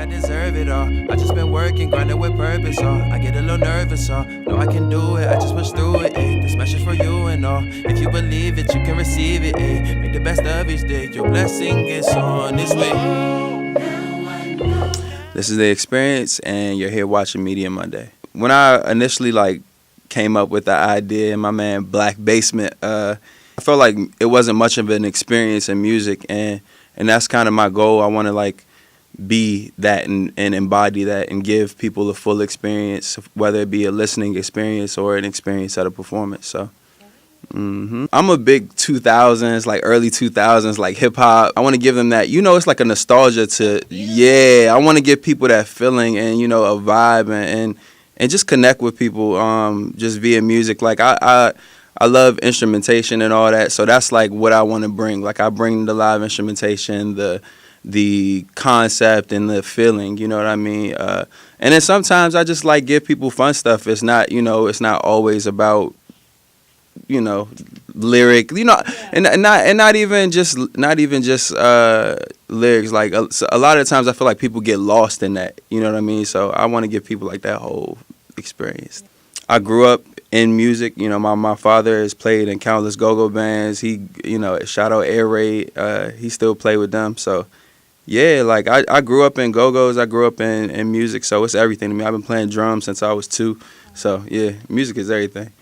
I deserve it all. I just been working, grinding with purpose, I get a little nervous, know I can do it, I just push through it, This message for you and all. If you believe it, you can receive it, Make the best of each day. Your blessing is on its way. This is The Experience, and you're here watching Media Monday. When I initially came up with the idea in my man Black Basement, I felt like it wasn't much of an experience in music, and that's kind of my goal. I want to be that and embody that and give people a full experience, whether it be a listening experience or an experience at a performance. So I'm a big 2000s, early 2000s, hip hop. I want to give them that, it's like a nostalgia to, I want to give people that feeling and, a vibe and just connect with people just via music. I love instrumentation and all that. So that's what I want to bring. I bring the live instrumentation, the concept and the feeling, you know what I mean? And then sometimes I just give people fun stuff. It's not, it's not always about, lyric, and not even just lyrics. A lot of times I feel like people get lost in that, you know what I mean? So I want to give people that whole experience. I grew up in music, my father has played in countless go-go bands. He, shout out Air Raid, he still play with them. So yeah, I grew up in go-go's, I grew up in music, so it's everything to me. I've been playing drums since I was 2, so yeah, music is everything.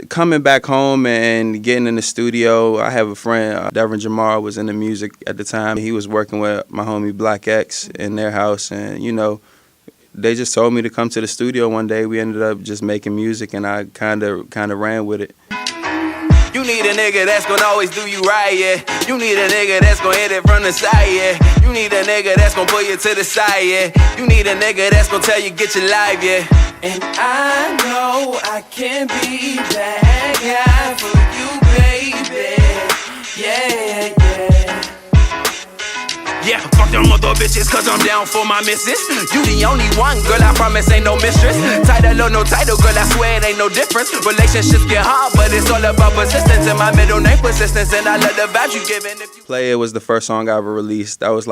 Coming back home and getting in the studio, I have a friend, Devin Jamar, was into music at the time. He was working with my homie Black X in their house, and they just told me to come to the studio one day. We ended up just making music, and I kind of ran with it. You need a nigga that's gonna always do you right, yeah. You need a nigga that's gonna hit it from the side, yeah. You need a nigga that's gonna pull you to the side, yeah. You need a nigga that's gonna tell you get your life, yeah. And I know I can be that guy for you, baby. Yeah, yeah. Yeah, fuck them other bitches, cause I'm down for my missus. You the only one, girl, I promise ain't no mistress. Title or no title, girl, I swear it ain't no difference. Relationships get hard, but it's all about persistence. And my middle name persistence, and I love the vibes you giving. Play It was the first song I ever released. That was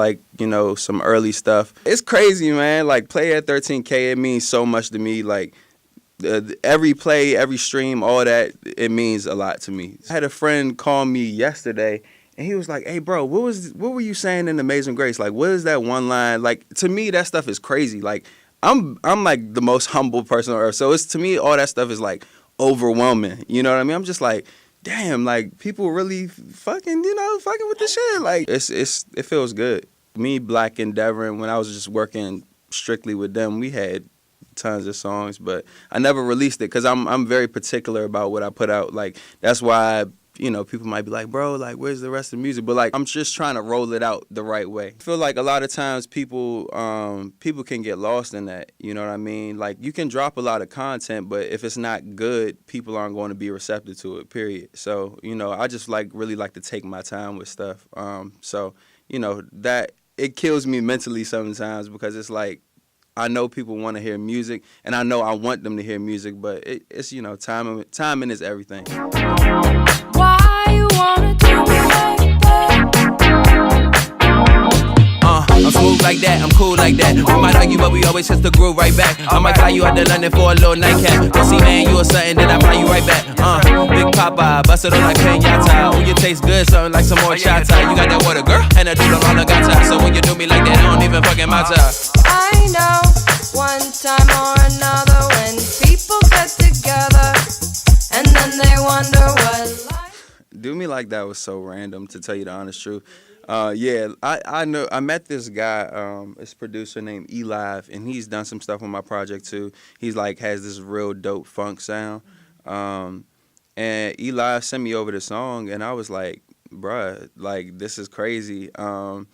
some early stuff. It's crazy, man. Play It at 13K, it means so much to me. Every play, every stream, all that, it means a lot to me. I had a friend call me yesterday, and he was like, "Hey, bro, what were you saying in Amazing Grace? What is that one line? To me, that stuff is crazy. I'm the most humble person on earth. So to me, all that stuff is overwhelming. You know what I mean? I'm just damn, people really fucking with the shit. It feels good. Me, Black, and Devin, when I was just working strictly with them, we had tons of songs, but I never released it because I'm very particular about what I put out. That's why people might be like, bro, where's the rest of the music? But I'm just trying to roll it out the right way. I feel a lot of times people can get lost in that. You know what I mean? You can drop a lot of content, but if it's not good, people aren't going to be receptive to it, period. So, I just really like to take my time with stuff. So, that it kills me mentally sometimes because it's I know people want to hear music, and I know I want them to hear music, but it's timing is everything. Why you wanna do me like that? I'm smooth like that, I'm cool like that. We might argue, but we always hit the groove right back. I might fly you out to London for a little nightcap. Don't see, man, you or something, then I fly you right back. Big Papa, bust it on like Pinata. Oh, you taste good, something like some more chata. You got that water, girl, and I do the all I got time. So when you do me like that, I don't even fucking matter. I know one time or another when people get together and then they wonder what life. Do Me Like That was so random, to tell you the honest truth. I met this guy, this producer named Elive, and he's done some stuff on my project too. He's has this real dope funk sound. And Elive sent me over the song, and I was like, bruh, this is crazy. And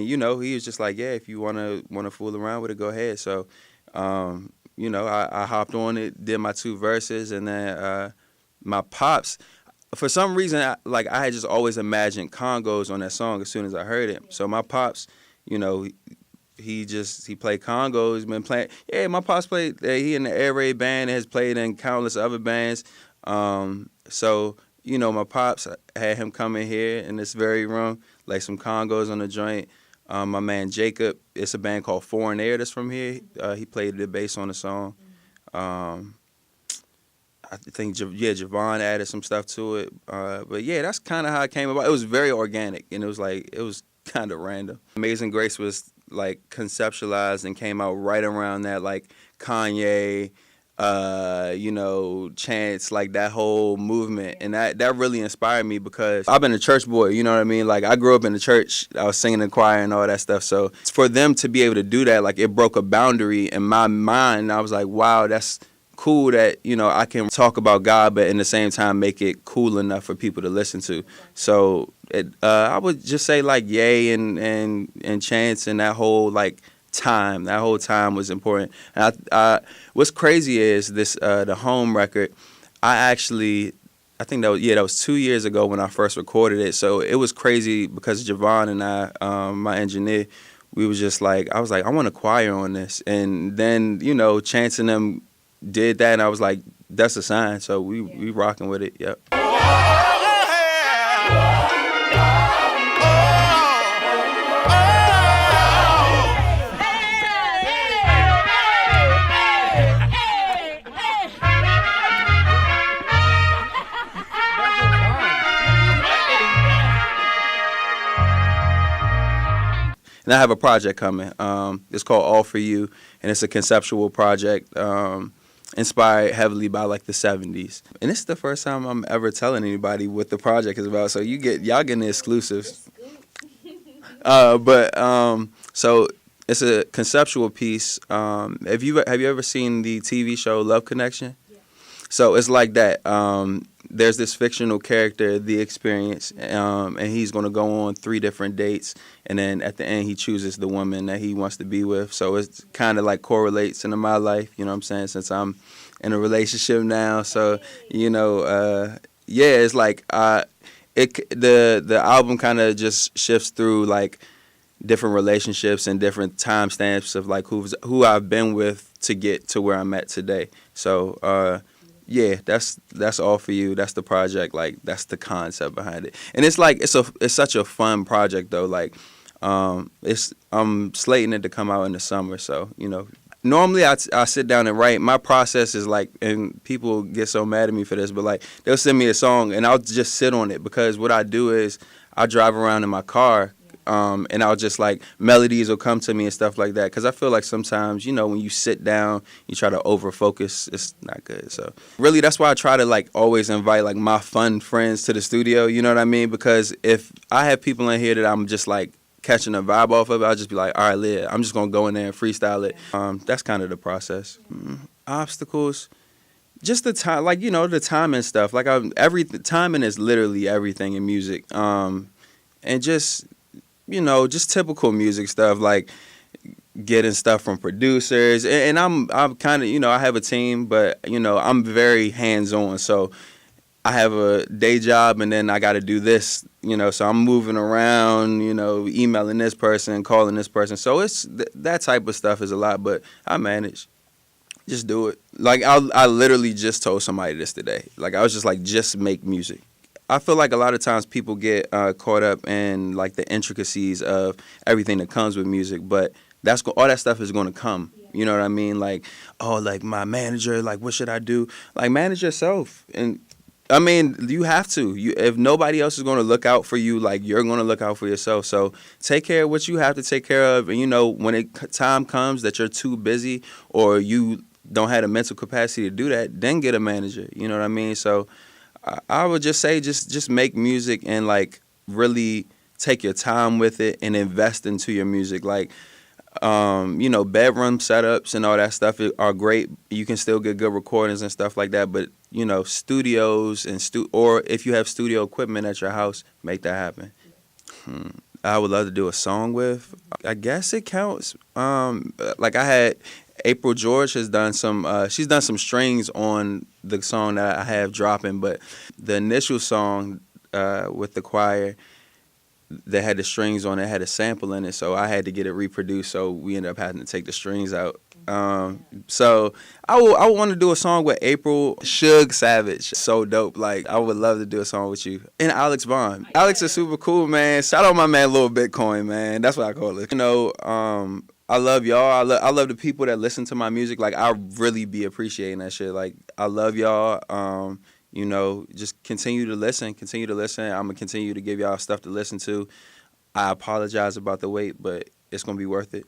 he was just like, yeah, if you wanna fool around with it, go ahead. So, I hopped on it, did my 2 verses, and then my pops. For some reason, I had just always imagined congos on that song as soon as I heard it. So my pops, he played congos. He's been playing. Yeah, my pops played. He in the Air Raid band, has played in countless other bands. So my pops had him come in here in this very room, some congos on the joint. My man Jacob, it's a band called Foreign Air that's from here. He played the bass on the song. I think, Javon added some stuff to it. But yeah, that's kind of how it came about. It was very organic, and it was kind of random. Amazing Grace was like conceptualized and came out right around that, like Kanye, Chance, like that whole movement. And that really inspired me because I've been a church boy, you know what I mean? Like I grew up in the church, I was singing in the choir and all that stuff. So for them to be able to do that, like it broke a boundary in my mind. I was like, wow, that's cool that, I can talk about God, but in the same time make it cool enough for people to listen to. So I would just say like Ye and Chance and that whole like time. That whole time was important. And what's crazy is this the Home record. I think that was 2 years ago when I first recorded it. So it was crazy because Javon and I, my engineer, we was just like, I was like, I want a choir on this. And then, Chance and them did that, and I was like, that's a sign. So we rocking with it. Yep. And I have a project coming. It's called All For You, and it's a conceptual project inspired heavily by like the 70s. And it's the first time I'm ever telling anybody what the project is about. So y'all getting the exclusives. So it's a conceptual piece. Have you ever seen the TV show Love Connection? Yeah. So it's like that. There's this fictional character, The Experience, and he's going to go on 3 different dates, and then at the end he chooses the woman that he wants to be with. So it's kind of like correlates into my life, you know what I'm saying, since I'm in a relationship now. So, it's like the album kind of just shifts through like different relationships and different timestamps of like who I've been with to get to where I'm at today. So, yeah, that's All For You. That's the project. Like that's the concept behind it, and it's like it's such a fun project though. Like, I'm slating it to come out in the summer. So normally I sit down and write. My process is like, and people get so mad at me for this, but like they'll send me a song and I'll just sit on it because what I do is I drive around in my car. And I'll just like melodies will come to me and stuff like that because I feel like sometimes when you sit down you try to over focus, it's not good. So really that's why I try to like always invite like my fun friends to the studio, you know what I mean, because if I have people in here that I'm just like catching a vibe off of it, I'll just be like, all right, Leah, I'm just gonna go in there and freestyle it. That's kind of the process. Obstacles, just the time, like the timing stuff, like timing is literally everything in music, and just just typical music stuff like getting stuff from producers. And I'm kind of, I have a team, but, I'm very hands-on. So I have a day job and then I got to do this, so I'm moving around, emailing this person, calling this person. So it's that type of stuff is a lot, but I manage. Just do it. Like I literally just told somebody this today. Like I was just like, just make music. I feel like a lot of times people get caught up in like the intricacies of everything that comes with music, but all that stuff is going to come. You know what I mean? Like, oh, like my manager, like what should I do? Like manage yourself. And I mean, you have to. If nobody else is going to look out for you, like you're going to look out for yourself. So take care of what you have to take care of. And when time comes that you're too busy or you don't have the mental capacity to do that, then get a manager. You know what I mean? So I would just say just make music and like really take your time with it and invest into your music. Like, bedroom setups and all that stuff are great. You can still get good recordings and stuff like that. But, studios and or if you have studio equipment at your house, make that happen. I would love to do a song with. I guess it counts. Like I had April George has done she's done some strings on the song that I have dropping, but the initial song with the choir that had the strings on it had a sample in it, so I had to get it reproduced, so we ended up having to take the strings out. So I want to do a song with April, Suge Savage. So dope. Like, I would love to do a song with you. And Alex Bond. Alex is super cool, man. Shout out my man Lil Bitcoin, man. That's what I call it. I love y'all. I love the people that listen to my music. Like, I really be appreciating that shit. Like, I love y'all. Just continue to listen. Continue to listen. I'm going to continue to give y'all stuff to listen to. I apologize about the wait, but it's going to be worth it.